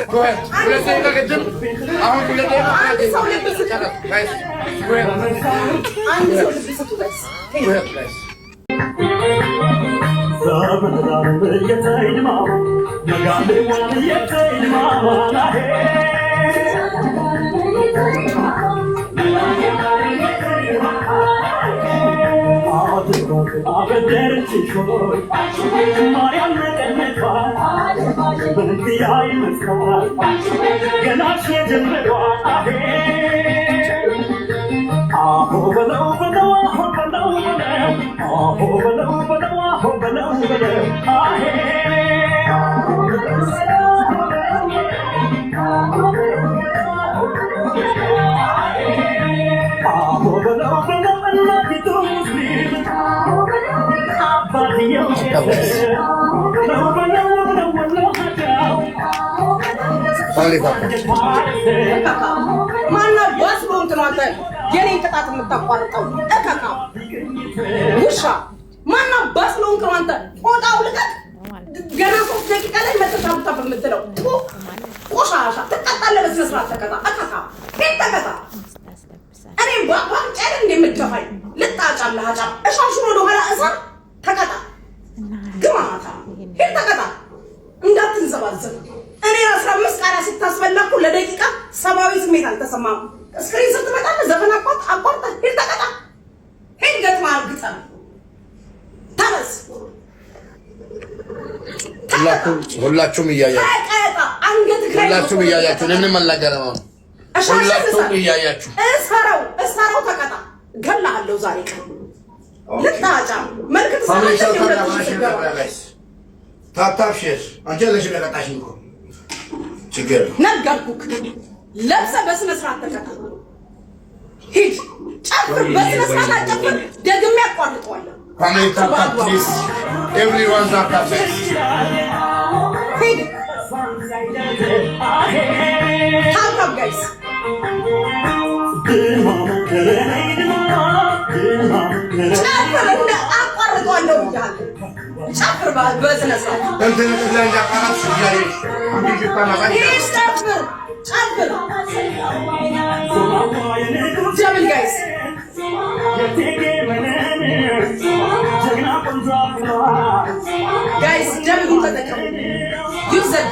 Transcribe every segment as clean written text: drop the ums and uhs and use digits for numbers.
Go ahead. Let's say that again. I want to let them. Guys, go ahead. Go ahead, guys. Mana bos belum terlantar. Jadi kata teman tak tahu. Kakak. Usha. Mana bos belum terlantar. Oh tahu dekat. Gana kau sedikit kali macam tak bermenterau. Usha. Kata lebih sesuatu kata. Kakak. Kita kata. Ani bapak cari dia mencapai. Letak jamlah jam. Esok suruh doa asal. Kata. Gimana kata? Kita kata. Enggak tinsabasan. እኔ 15 ቃል ሲታስበላኩ ለደቂቃ ሰባዊ ስሜት አልተሰማም። ስክሪን ስትመጣ ዘፈን አቋርጣ ሄድ ተቀጣ ሄድ ገጥማ አርግጣ ታበስ ሁላችሁም እያያችሁ ተቀጣ አንገት ከይ ሁላችሁም እያያችሁ ለምን አልናገረም? ሁላችሁም እያያችሁ እሰራው ተቀጣ ገላለሁ ዛሬ ቀን ልታጫ መልክት ሰማሽ ታታፍሽ አንቺ ለሽ ለቀጣሽኝ እኮ ችግር ነገርኩክ ለብሰ በስነ ስርዓት ተቀጣ ሂድ ጨፍር በስነ ስርዓት አጨፍር ደግሜ ያቋርጠዋለሁ ኮሜንት ፕሊዝ ኤቭሪዋን ዛፕ ሂድ ታፕ ጋይስ ጨፍር እንደ አቋርጠዋለሁ ይላል ጨፍር በስነ ስርዓት እንትን ለኛ አራስ ያይሽ አንቺ ታማባይ ጨፍር ጀብል ጋይስ ጋይስ ጀብል ተጠቀሙ ዩዘር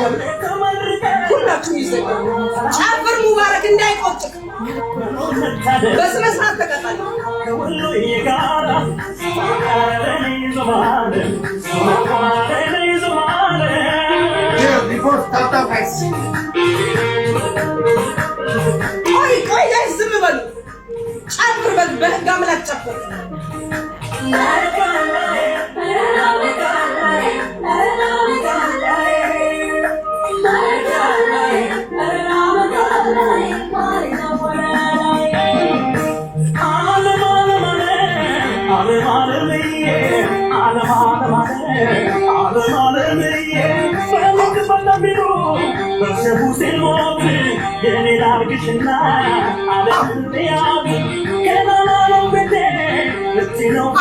ሁላችሁም ዩዘር ጨፍር ሙባረክ እንዳይቆጭቅ በስነ ስርዓት ተቀጣለ ቆይ ጋይስ ዝም በሉ ጨፍር በህግ አምላክ ጨፍር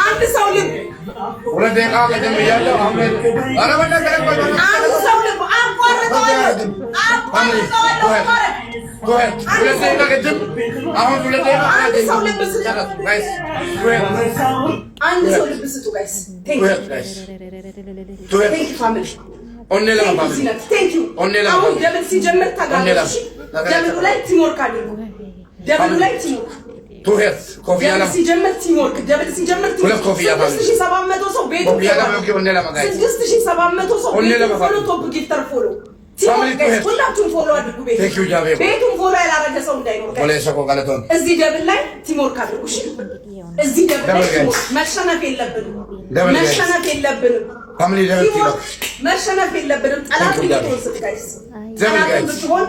አንድ ሰው ልብ ሁለት ደቂቃ ቀደም ብያለሁ። ኧረ በእናትህ አንድ ሰው ልብ አቋርጠዋለሁ። ሁለት ደቂቃ ቀደም አሁን ሁለት ደቂቃ አንድ ሰው ልብ ስጡ ጋይስ። አንድ ሰው ልብ ስጡ ጋይስ። ቴንክ ዩ ፋሚሊ ኦኔ ለማባል ቴንክ ዩ አሁን ደብል ሲጀምር ታጋለሽ። ደብሉ ላይ ቲምወርክ አድርጉ። ደብሉ ላይ ቲምወርክ ቱሄት ኮፊያ ደብል ሲጀምር ቲምወርክ ደብል ሲጀምር ሁለት ኮፊያ ባለ 6700 ሰው ቤቱ ኮፊያ ለማውቂ ኦኔ ለማጋይ 6700 ሰው ቤቱ ቶፕ ጊፍተር ፎሎ ሁላችሁም ፎሎ አድርጉ። ቤቱን ፎሎ ያላረገ ሰው እንዳይኖር እዚህ ደብል ላይ ቲሞርክ አድርጉ። እዚህ ደብል ላይ መሸነፍ የለብንም። መሸነፍ የለብንም። መሸነፍ የለብንም። ጠላት ብትሆን